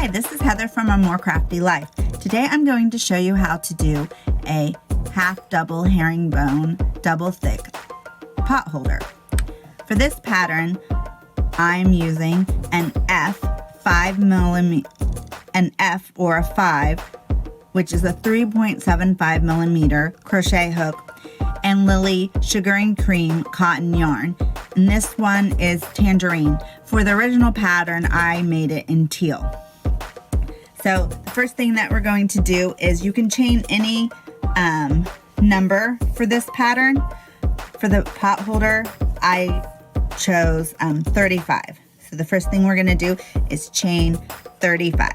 Hi, this is Heather from A More Crafty Life. Today I'm going to show you how to do a half double herringbone double thick pot holder. For this pattern, I'm using an F or a 5, which is a 3.75 millimeter crochet hook, and Lily Sugar and Cream cotton yarn. And this one is tangerine. For the original pattern, I made it in teal. So the first thing that we're going to do is you can chain any number for this pattern. For the pot holder, I chose 35. So the first thing we're going to do is chain 35.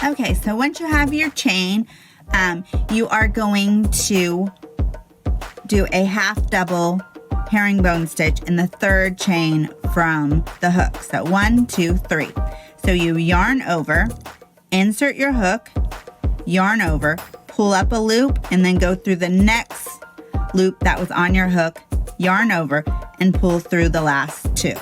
Okay, so once you have your chain, you are going to do a half double herringbone stitch in the third chain from the hook. So 1, 2, 3. So you yarn over, insert your hook, yarn over, pull up a loop, and then go through the next loop that was on your hook, yarn over, and pull through the last 2.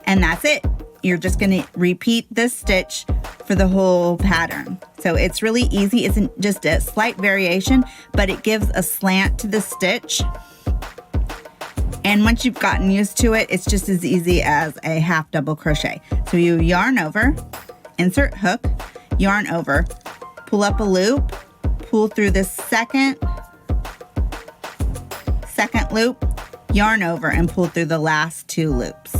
And that's it. You're just going to repeat this stitch for the whole pattern. So it's really easy. It's just a slight variation, but it gives a slant to the stitch. And once you've gotten used to it, it's just as easy as a half double crochet. So you yarn over, insert hook, yarn over, pull up a loop, pull through the second loop, yarn over, and pull through the last 2 loops.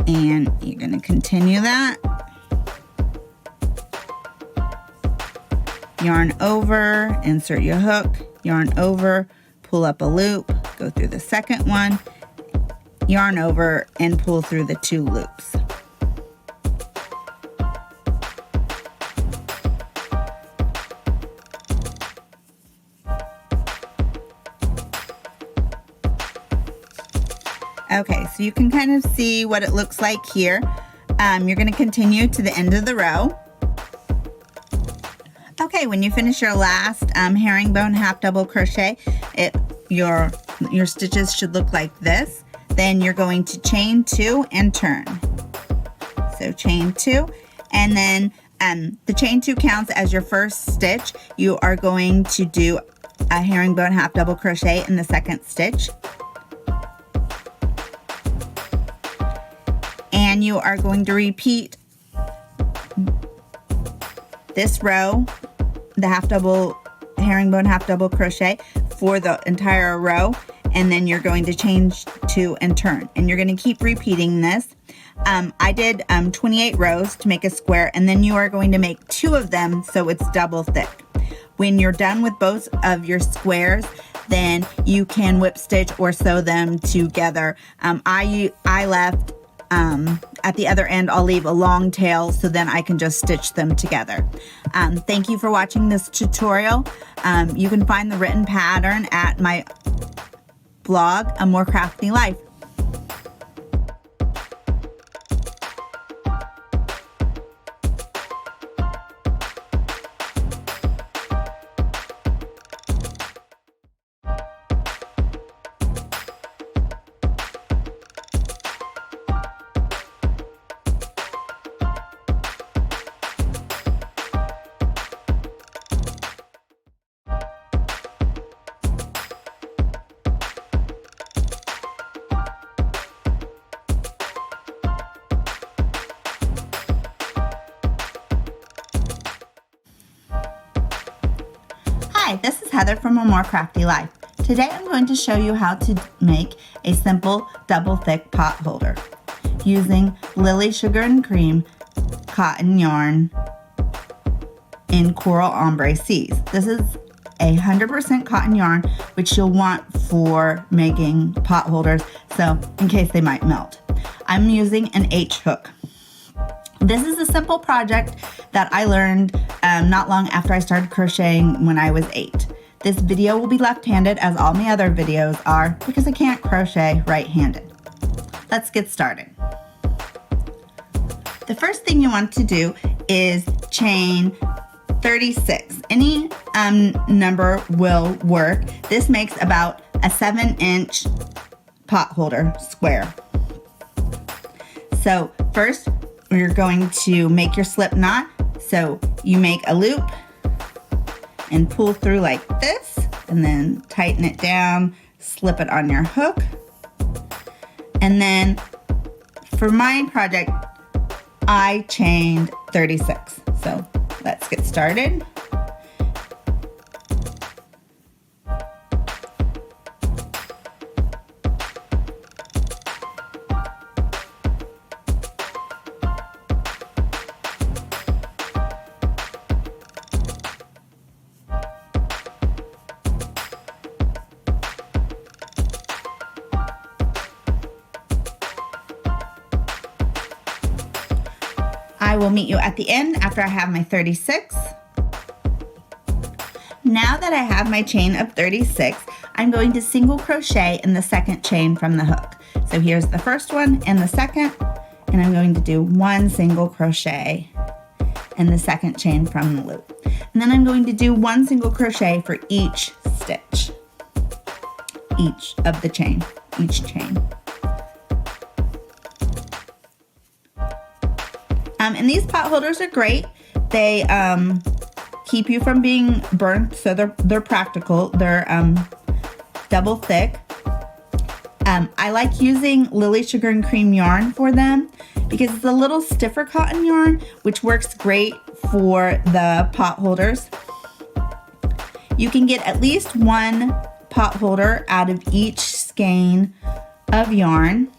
And you're going to continue that. Yarn over, insert your hook, yarn over, pull up a loop, go through the second one, yarn over, and pull through the 2 loops. Okay, so you can kind of see what it looks like here. You're going to continue to the end of the row. Okay, when you finish your last herringbone half double crochet, your stitches should look like this. Then you're going to chain 2 and turn. So chain 2, and then the chain 2 counts as your first stitch. You are going to do a herringbone half double crochet in the second stitch. And you are going to repeat this row, the half double herringbone half double crochet, for the entire row, and then you're going to change 2 and turn, and you're going to keep repeating this. I did 28 rows to make a square, and then you are going to make 2 of them so it's double thick. When you're done with both of your squares, then you can whip stitch or sew them together. I left at the other end, I'll leave a long tail so then I can just stitch them together. Thank you for watching this tutorial. You can find the written pattern at my blog, A More Crafty Life. Hi, this is Heather from A More Crafty Life. Today I'm going to show you how to make a simple double thick pot holder using Lily Sugar and Cream cotton yarn in Coral Ombre Seas. This is 100% cotton yarn, which you'll want for making pot holders, so in case they might melt. I'm using an H hook. This is a simple project that I learned not long after I started crocheting when I was 8. This video will be left-handed as all my other videos are because I can't crochet right-handed. Let's get started. The first thing you want to do is chain 36. Any number will work. This makes about a 7-inch pot holder square. So first, you're going to make your slip knot. So you make a loop and pull through like this, and then tighten it down, slip it on your hook. And then for my project, I chained 36. So let's get started. I will meet you at the end after I have my 36. Now that I have my chain of 36, I'm going to single crochet in the second chain from the hook. So here's the first one and the second, and I'm going to do one single crochet in the second chain from the loop. And then I'm going to do one single crochet for each stitch, each chain. And these pot holders are great. They keep you from being burnt, so they're practical. They're double thick. I like using Lily Sugar and Cream yarn for them because it's a little stiffer cotton yarn, which works great for the pot holders. You can get at least one pot holder out of each skein of yarn.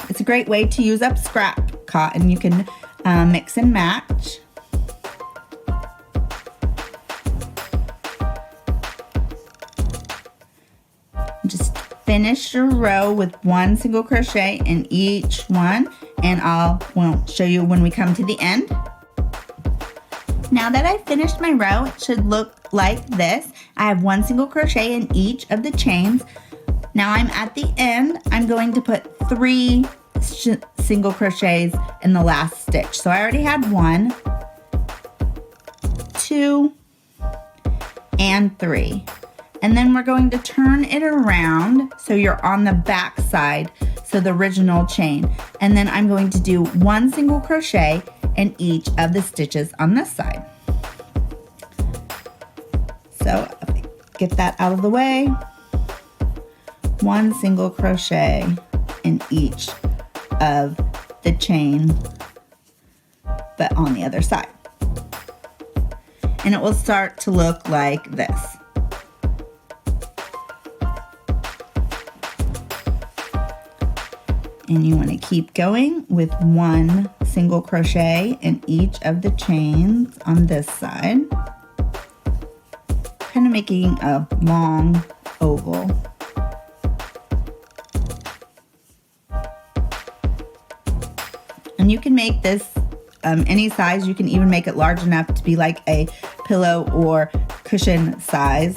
It's a great way to use up scrap cotton. You can mix and match. Just finish your row with one single crochet in each one, and won't show you when we come to the end. Now that I've finished my row, it should look like this. I have one single crochet in each of the chains. Now I'm at the end. I'm going to put 3 single crochets in the last stitch. So I already had 1, 2, and 3. And then we're going to turn it around so you're on the back side, so the original chain. And then I'm going to do 1 single crochet in each of the stitches on this side. So if I get that out of the way, 1 single crochet in each of the chain, but on the other side. And it will start to look like this. And you want to keep going with 1 single crochet in each of the chains on this side, kind of making a long oval. And you can make this any size. You can even make it large enough to be like a pillow or cushion size.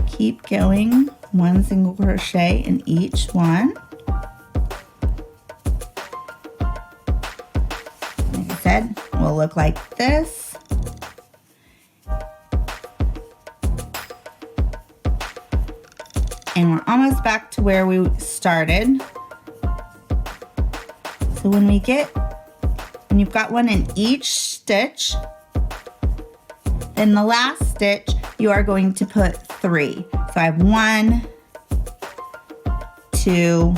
Keep going, 1 single crochet in each one. Like I said, it will look like this. And we're almost back to where we started. So when you've got 1 in each stitch, then the last stitch you are going to put 3. So I have 1, 2,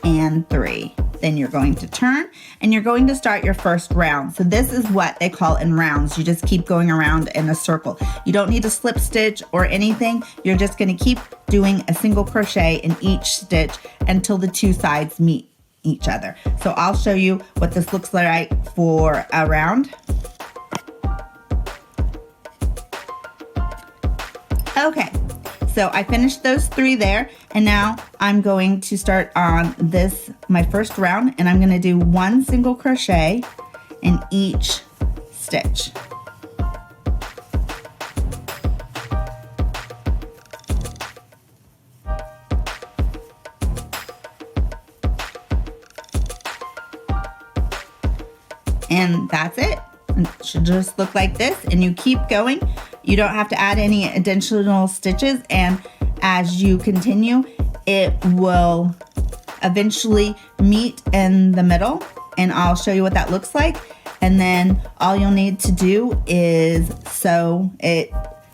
and 3. Then you're going to turn and you're going to start your first round. So this is what they call in rounds. You just keep going around in a circle. You don't need to slip stitch or anything. You're just going to keep doing a single crochet in each stitch until the two sides meet each other. So I'll show you what this looks like for a round. Okay, so I finished those 3 there, and now I'm going to start on this, my first round, and I'm going to do 1 single crochet in each stitch. And that's it. It should just look like this, and you keep going. You don't have to add any additional stitches, and as you continue, it will eventually meet in the middle, and I'll show you what that looks like. And then all you'll need to do is sew it,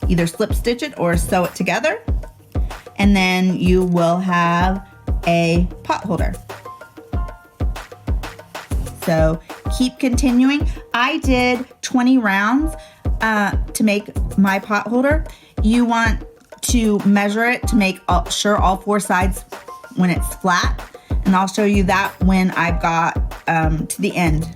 either slip stitch it or sew it together, and then you will have a pot holder. So keep continuing. I did 20 rounds to make my pot holder. You want to measure it to make sure all 4 sides when it's flat, and I'll show you that when I've got to the end.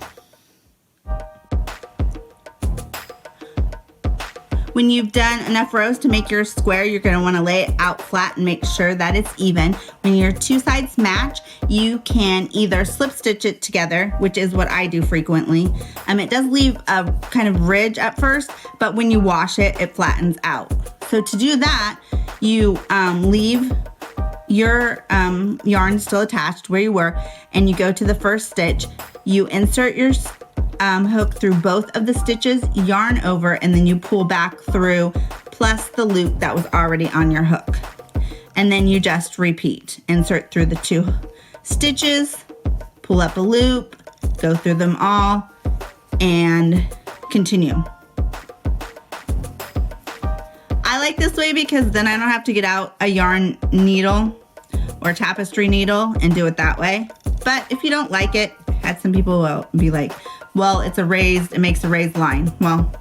When you've done enough rows to make your square, you're going to want to lay it out flat and make sure that it's even. When your 2 sides match, you can either slip stitch it together, which is what I do frequently. It does leave a kind of ridge at first, but when you wash it, it flattens out. So to do that, you leave your yarn still attached where you were, and you go to the first stitch. You insert your hook through both of the stitches, yarn over, and then you pull back through plus the loop that was already on your hook. And then you just repeat. Insert through the 2 stitches, pull up a loop, go through them all, and continue. I like this way because then I don't have to get out a yarn needle or tapestry needle and do it that way. But if you don't like it, had some people will be like, well, it makes a raised line. Well,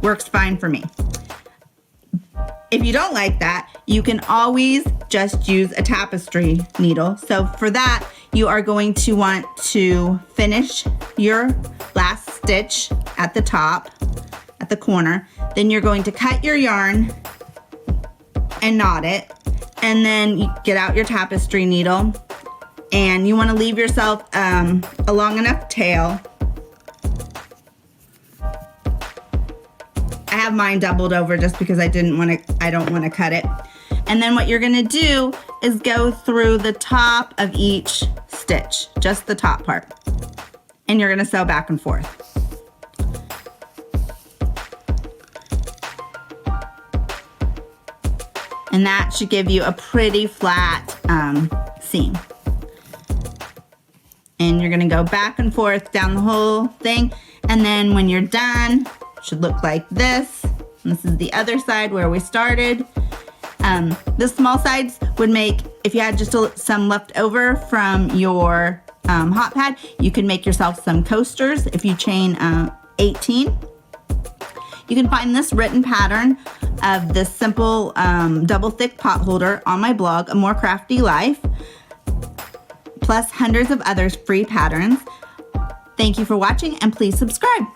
works fine for me. If you don't like that, you can always just use a tapestry needle. So for that, you are going to want to finish your last stitch at the top, at the corner. Then you're going to cut your yarn and knot it. And then you get out your tapestry needle, and you want to leave yourself a long enough tail. I have mine doubled over just because I don't want to cut it. And then what you're going to do is go through the top of each stitch, just the top part. And you're going to sew back and forth. And that should give you a pretty flat seam. And you're going to go back and forth down the whole thing. And then when you're done, it should look like this. And this is the other side where we started. The small sides would make, if you had just some left over from your hot pad, you can make yourself some coasters if you chain 18. You can find this written pattern of this simple double thick pot holder on my blog, A More Crafty Life, plus hundreds of other free patterns. Thank you for watching, and please subscribe.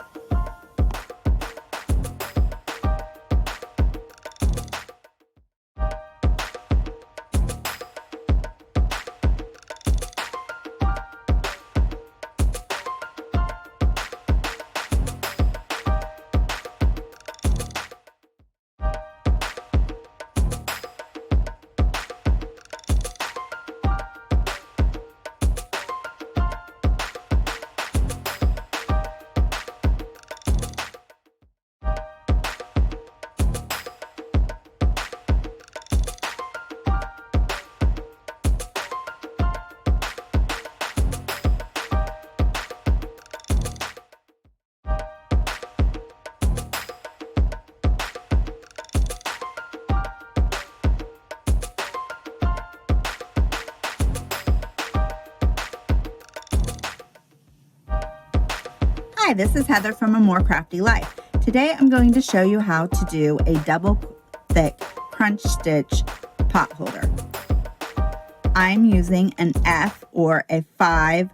Hi, this is Heather from A More Crafty Life. Today I'm going to show you how to do a double thick crunch stitch pot holder. I'm using an F or a 5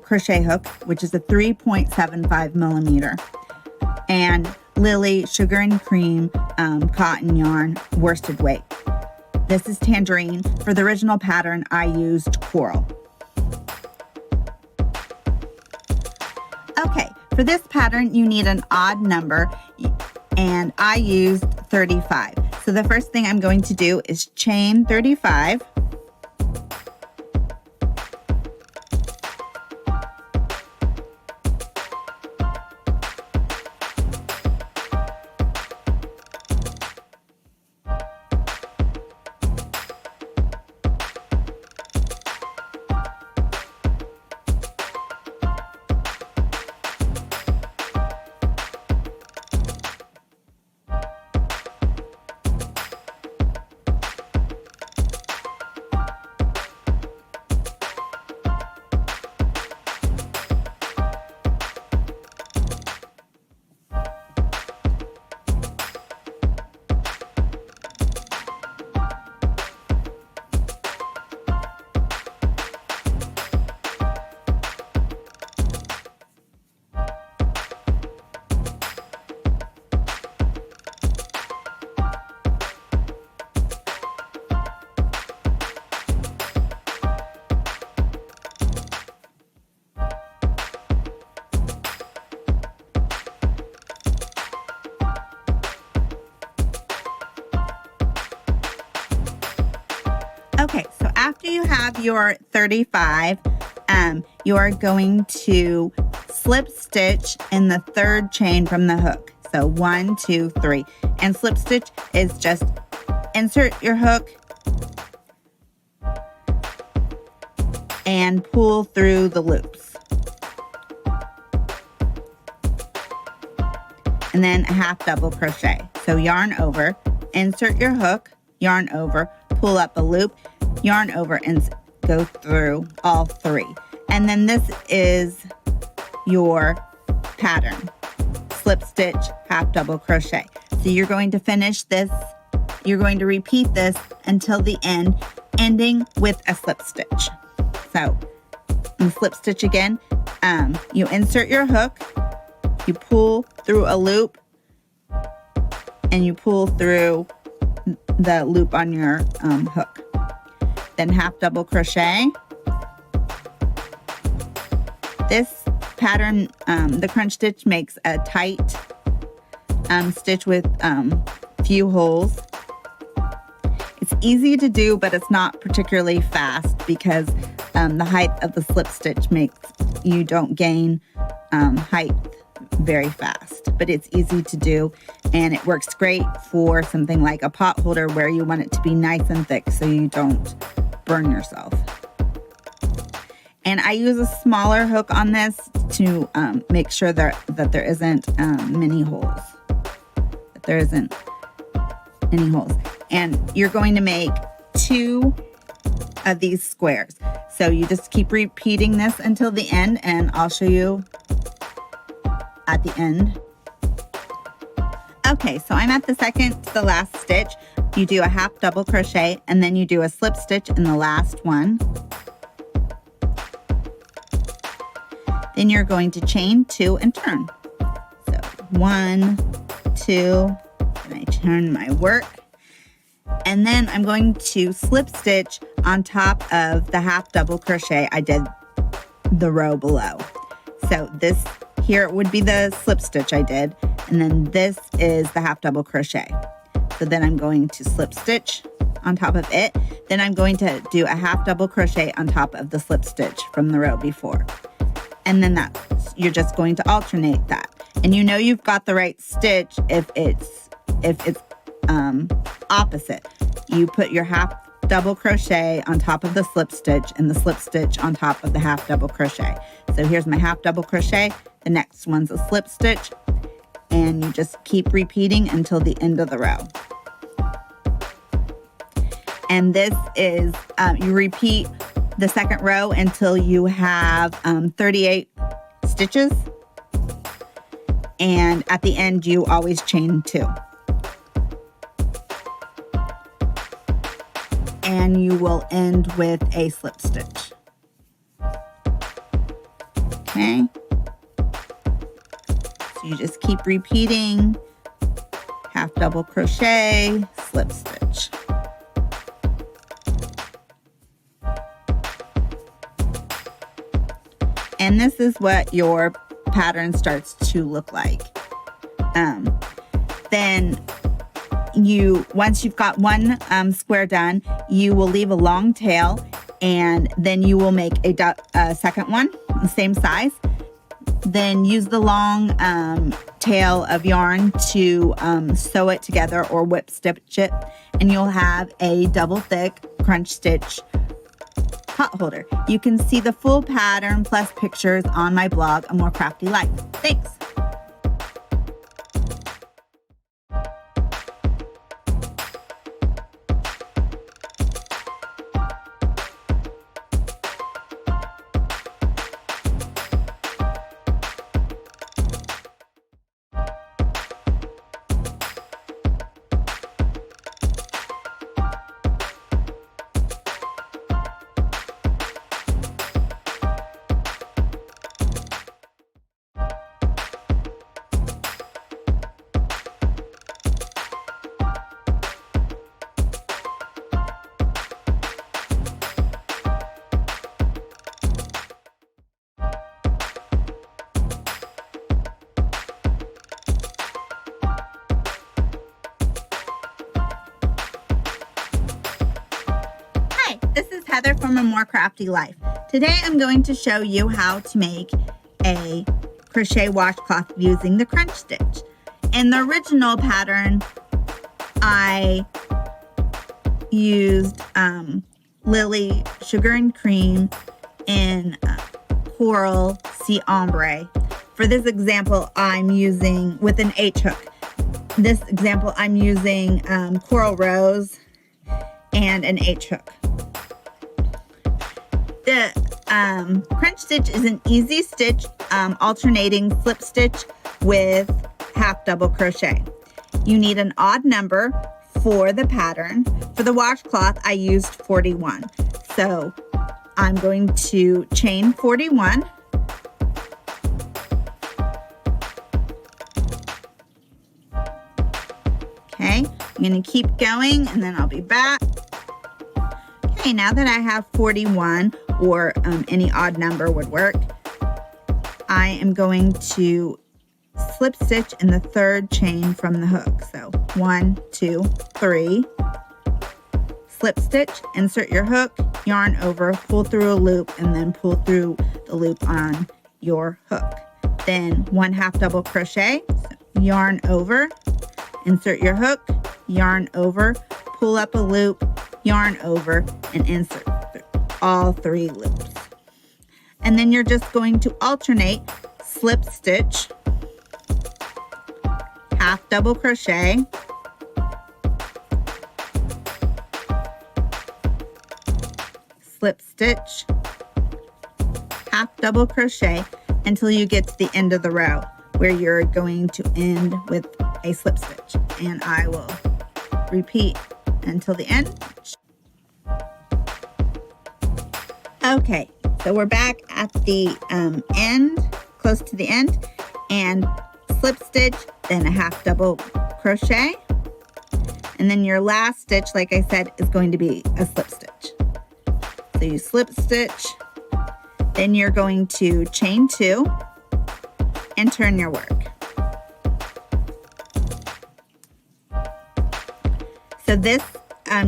crochet hook, which is a 3.75 millimeter, and Lily sugar and cream cotton yarn worsted weight. This is tangerine. For the original pattern, I used coral. Okay, for this pattern, you need an odd number, and I used 35. So the first thing I'm going to do is chain 35. Okay, so after you have your 35, you are going to slip stitch in the third chain from the hook. So 1, 2, 3. And slip stitch is just insert your hook and pull through the loops. And then a half double crochet. So yarn over, insert your hook, yarn over, pull up a loop, yarn over, and go through all 3. And then this is your pattern. Slip stitch, half double crochet. So you're going to finish this, you're going to repeat this until the end, ending with a slip stitch. So, in slip stitch again, you insert your hook, you pull through a loop, and you pull through the loop on your hook. Then half double crochet. This pattern, the crunch stitch, makes a tight stitch with few holes. It's easy to do, but it's not particularly fast because the height of the slip stitch makes you don't gain height very fast, but it's easy to do, and it works great for something like a pot holder where you want it to be nice and thick so you don't burn yourself. And I use a smaller hook on this to make sure that there isn't many holes. That there isn't any holes. And you're going to make 2 of these squares. So you just keep repeating this until the end, and I'll show you at the end. Okay, so I'm at the second to the last stitch. You do a half double crochet, and then you do a slip stitch in the last one. Then you're going to chain 2 and turn. So 1, 2, and I turn my work. And then I'm going to slip stitch on top of the half double crochet I did the row below. So this here would be the slip stitch I did, and then this is the half double crochet. So then I'm going to slip stitch on top of it. Then I'm going to do a half double crochet on top of the slip stitch from the row before. And then you're just going to alternate that. And you know you've got the right stitch if it's opposite. You put your half double crochet on top of the slip stitch and the slip stitch on top of the half double crochet. So here's my half double crochet. The next one's a slip stitch, and you just keep repeating until the end of the row. And this is, you repeat the second row until you have 38 stitches. and at the end you always chain 2. And you will end with a slip stitch. Okay, so you just keep repeating, half double crochet, slip stitch. And this is what your pattern starts to look like. Then once you've got one square done, you will leave a long tail, and then you will make a second one, the same size. Then use the long tail of yarn to sew it together or whip stitch it, and you'll have a double thick crunch stitch potholder. You can see the full pattern plus pictures on my blog, A More Crafty Life. Thanks. This is Heather from A More Crafty Life. Today I'm going to show you how to make a crochet washcloth using the crunch stitch. In the original pattern, I used Lily Sugar and Cream in Coral Sea Ombre. For this example, I'm using with an H hook. This example, I'm using Coral Rose and an H hook. The crunch stitch is an easy stitch, alternating slip stitch with half double crochet. You need an odd number for the pattern. For the washcloth, I used 41. So I'm going to chain 41. Okay, I'm going to keep going and then I'll be back. Okay, now that I have 41, or any odd number would work, I am going to slip stitch in the third chain from the hook. So 1, 2, 3, slip stitch, insert your hook, yarn over, pull through a loop, and then pull through the loop on your hook. Then 1 half double crochet, so yarn over, insert your hook, yarn over, pull up a loop, yarn over, and insert all 3 loops. And then you're just going to alternate slip stitch, half double crochet, slip stitch, half double crochet until you get to the end of the row where you're going to end with a slip stitch. And I will repeat until the end. Okay, so we're back at the end, close to the end, and slip stitch, then a half double crochet, and then your last stitch, like I said, is going to be a slip stitch. So you slip stitch, then you're going to chain 2 and turn your work. So this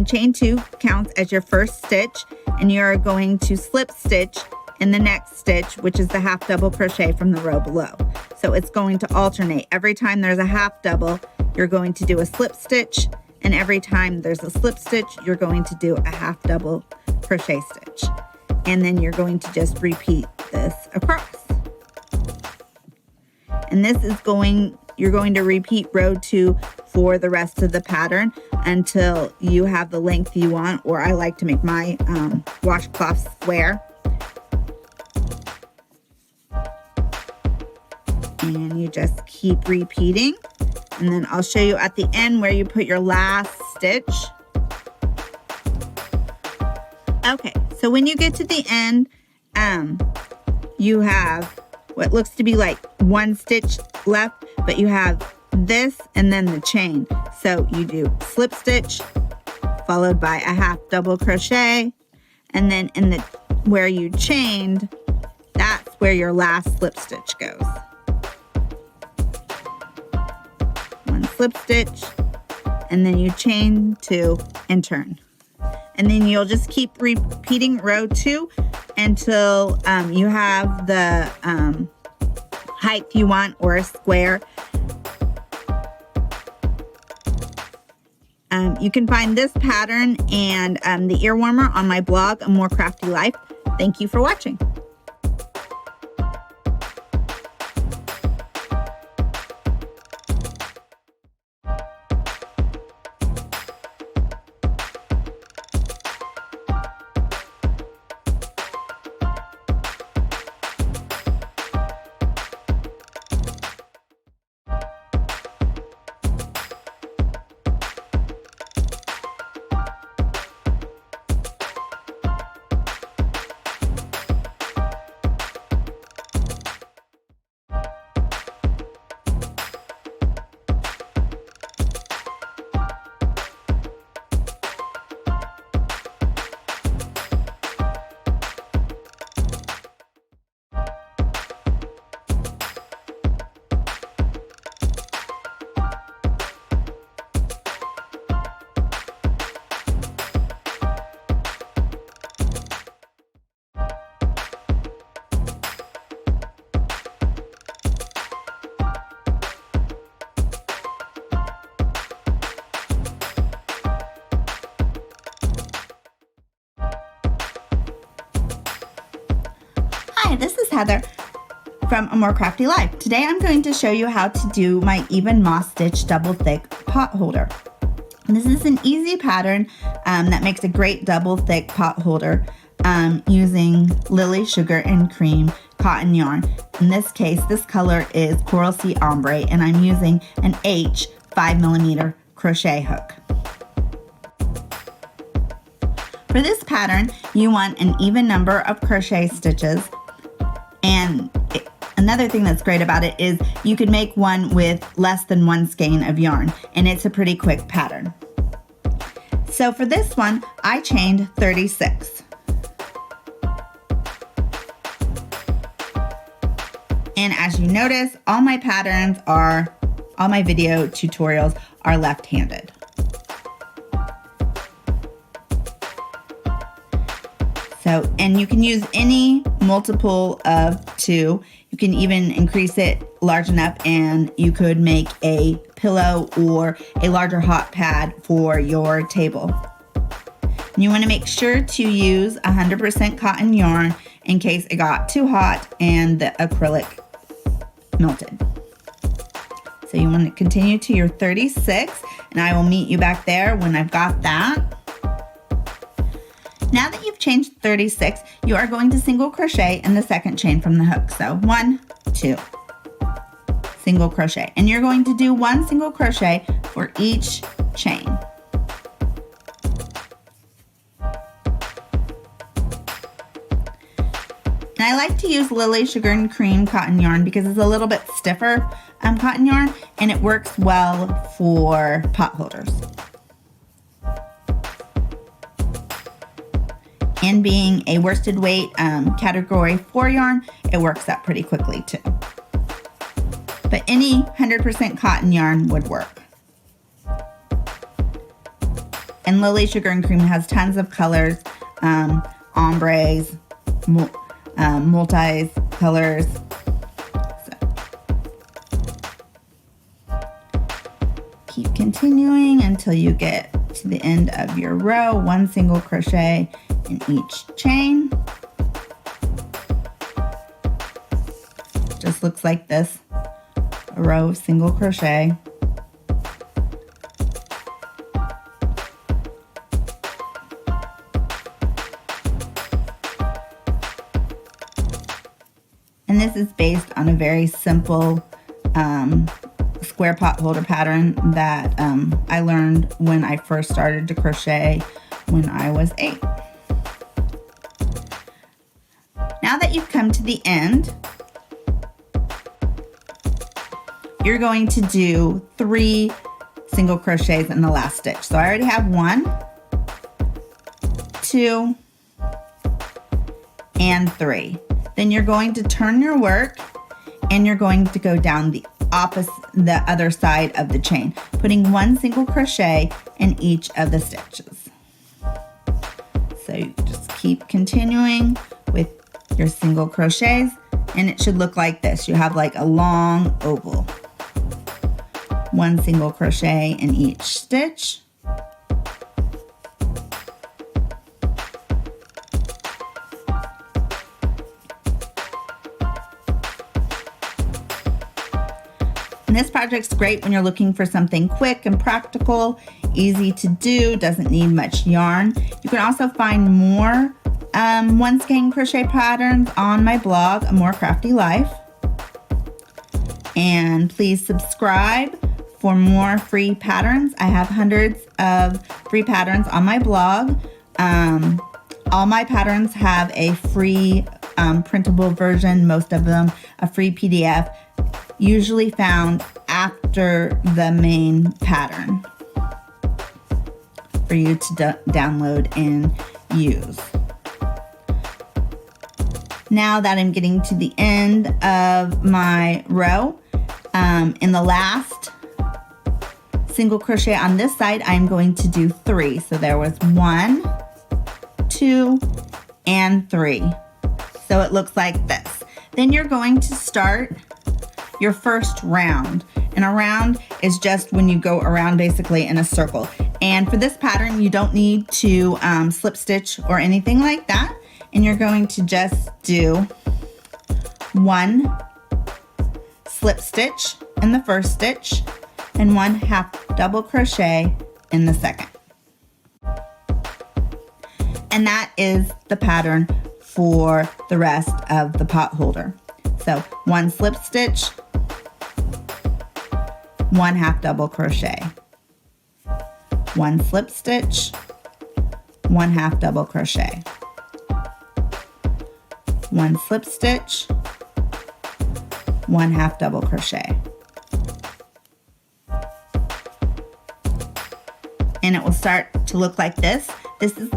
chain 2 counts as your first stitch, and you're going to slip stitch in the next stitch, which is the half double crochet from the row below. So it's going to alternate. Every time there's a half double, you're going to do a slip stitch, and every time there's a slip stitch, you're going to do a half double crochet stitch. And then you're going to just repeat this across. And this is you're going to repeat row 2 for the rest of the pattern until you have the length you want, or I like to make my washcloth square. And you you just keep repeating. And then I'll show you at the end where you put your last stitch. Okay, so when you get to the end, you have what looks to be like one stitch left, but you have this and then the chain. So you do slip stitch followed by a half double crochet, and then in the where you chained, that's where your last slip stitch goes. One slip stitch, and then you chain 2 and turn. And then you'll just keep repeating row 2 until you have the height you want, or a square. You can find this pattern and the ear warmer on my blog, A More Crafty Life. Thank you for watching. Hi, this is Heather from A More Crafty Life. Today I'm going to show you how to do my even moss stitch double thick pot holder. And this is an easy pattern that makes a great double thick pot holder using Lily Sugar and Cream cotton yarn. In this case, this color is Coral Sea Ombre, and I'm using an H 5mm crochet hook. For this pattern, you want an even number of crochet stitches. And another thing that's great about it is you can make one with less than 1 skein of yarn, and it's a pretty quick pattern. So for this one, I chained 36. And as you notice, all my video tutorials are left-handed. So, and you can use any multiple of 2. You can even increase it large enough and you could make a pillow or a larger hot pad for your table. And you want to make sure to use 100% cotton yarn in case it got too hot and the acrylic melted. So you want to continue to your 36, and I will meet you back there when I've got that. Now that you've changed 36, you are going to single crochet in the second chain from the hook. So 1, 2, single crochet. And you're going to do 1 single crochet for each chain. And I like to use Lily Sugar and Cream cotton yarn because it's a little bit stiffer cotton yarn, and it works well for pot holders. And being a worsted weight category 4 yarn, it works up pretty quickly too. But any 100% cotton yarn would work. And Lily Sugar and Cream has tons of colors, ombres, multi colors. So keep continuing until you get to the end of your row. 1 single crochet in each chain. Just looks like this, a row of single crochet. And this is based on a very simple square pot holder pattern that I learned when I first started to crochet when I was 8. Now that you've come to the end, you're going to do 3 single crochets in the last stitch. So I already have 1, 2, and 3. Then you're going to turn your work and you're going to go down the other side of the chain, putting 1 single crochet in each of the stitches. So you just keep continuing with your single crochets, and it should look like this. You have like a long oval. 1 single crochet in each stitch. And this project's great when you're looking for something quick and practical, easy to do, doesn't need much yarn. You can also find more one skein crochet patterns on my blog, A More Crafty Life. And please subscribe for more free patterns. I have hundreds of free patterns on my blog. All my patterns have a free printable version, most of them a free PDF, usually found after the main pattern for you to download and use. Now that I'm getting to the end of my row, in the last single crochet on this side, I'm going to do 3. So there was 1, 2, and 3. So it looks like this. Then you're going to start your first round. And a round is just when you go around basically in a circle. And for this pattern, you don't need to slip stitch or anything like that. And you're going to just do 1 slip stitch in the first stitch and 1 half double crochet in the second. And that is the pattern for the rest of the pot holder. So 1 slip stitch, 1 half double crochet, 1 slip stitch, 1 half double crochet, 1 slip stitch, 1 half double crochet. And it will start to look like this. This is,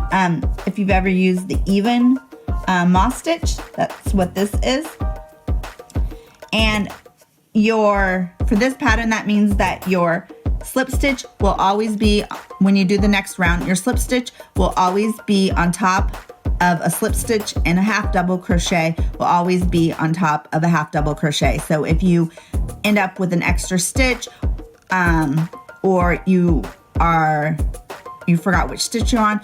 if you've ever used the even moss stitch, that's what this is. And for this pattern, that means that your slip stitch will always be, when you do the next round, your slip stitch will always be on top of a slip stitch, and a half double crochet will always be on top of a half double crochet. So if you end up with an extra stitch, or you forgot which stitch you're on,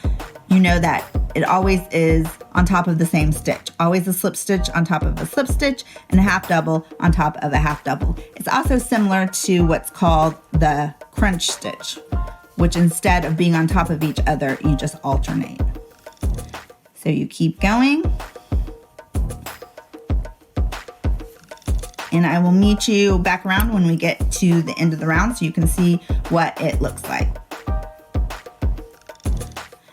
you know that it always is on top of the same stitch. Always a slip stitch on top of a slip stitch and a half double on top of a half double. It's also similar to what's called the crunch stitch, which instead of being on top of each other, you just alternate. So you keep going. And I will meet you back around when we get to the end of the round so you can see what it looks like.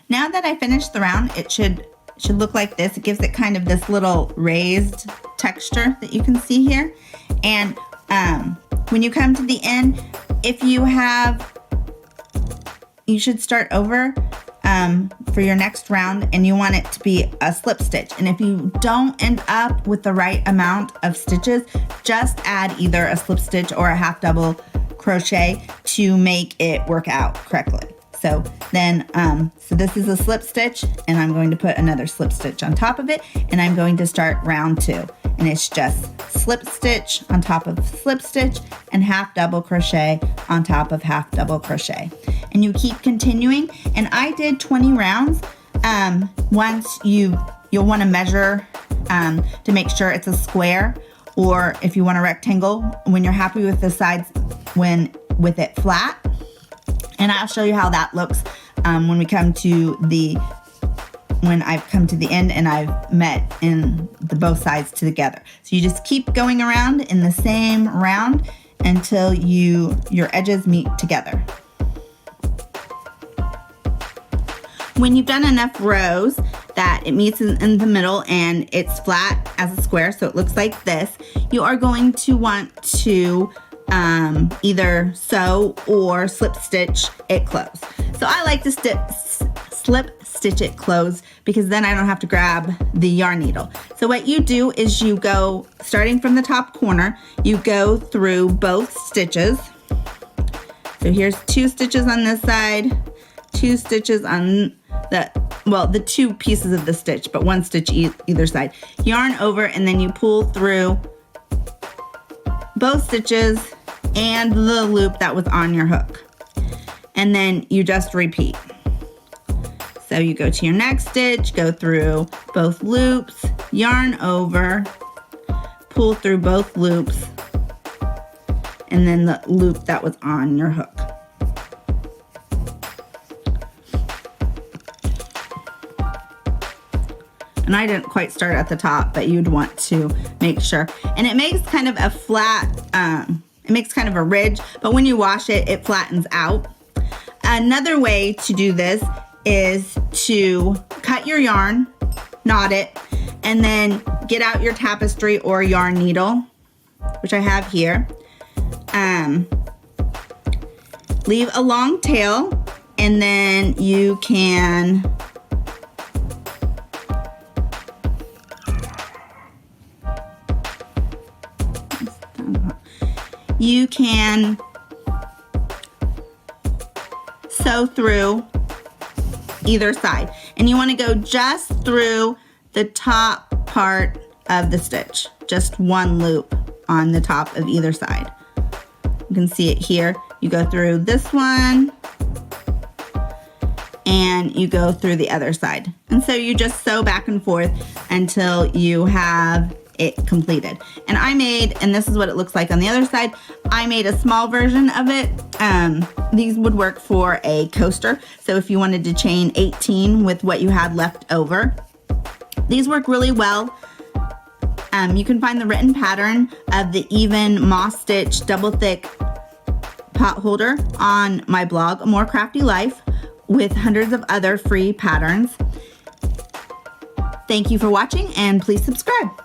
Now that I finished the round, it should look like this. It gives it kind of this little raised texture that you can see here. And when you come to the end, you should start over for your next round, and you want it to be a slip stitch. And if you don't end up with the right amount of stitches, just add either a slip stitch or a half double crochet to make it work out correctly. So then, so this is a slip stitch, and I'm going to put another slip stitch on top of it, and I'm going to start round 2. And it's just slip stitch on top of slip stitch and half double crochet on top of half double crochet. And you keep continuing. And I did 20 rounds. Once you'll want to measure to make sure it's a square, or if you want a rectangle, when you're happy with the sides, with it flat. And I'll show you how that looks when I've come to the end and I've met in the both sides together. So you just keep going around in the same round until your edges meet together. When you've done enough rows that it meets in the middle and it's flat as a square, so it looks like this, you are going to want to either sew or slip stitch it closed. So I like to slip stitch it closed because then I don't have to grab the yarn needle. So what you do is you go, starting from the top corner, you go through both stitches. So here's 2 stitches on this side, 2 stitches on the 2 pieces of the stitch, but 1 stitch either side. Yarn over, and then you pull through both stitches and the loop that was on your hook. And then you just repeat. So you go to your next stitch, go through both loops, yarn over, pull through both loops, and then the loop that was on your hook. And I didn't quite start at the top, but you'd want to make sure. And it makes kind of a flat, it makes kind of a ridge, but when you wash it, it flattens out. Another way to do this is to cut your yarn, knot it, and then get out your tapestry or yarn needle, which I have here. Leave a long tail, and then you can sew through either side, and you want to go just through the top part of the stitch, just 1 loop on the top of either side. You can see it here. You go through this one and you go through the other side, and so you just sew back and forth until you have it completed. And I made, and this is what it looks like on the other side, I made a small version of it. These would work for a coaster, so if you wanted to chain 18 with what you had left over, these work really well. You can find the written pattern of the even moss stitch double thick potholder on my blog, A More Crafty Life, with hundreds of other free patterns. Thank you for watching, and please subscribe.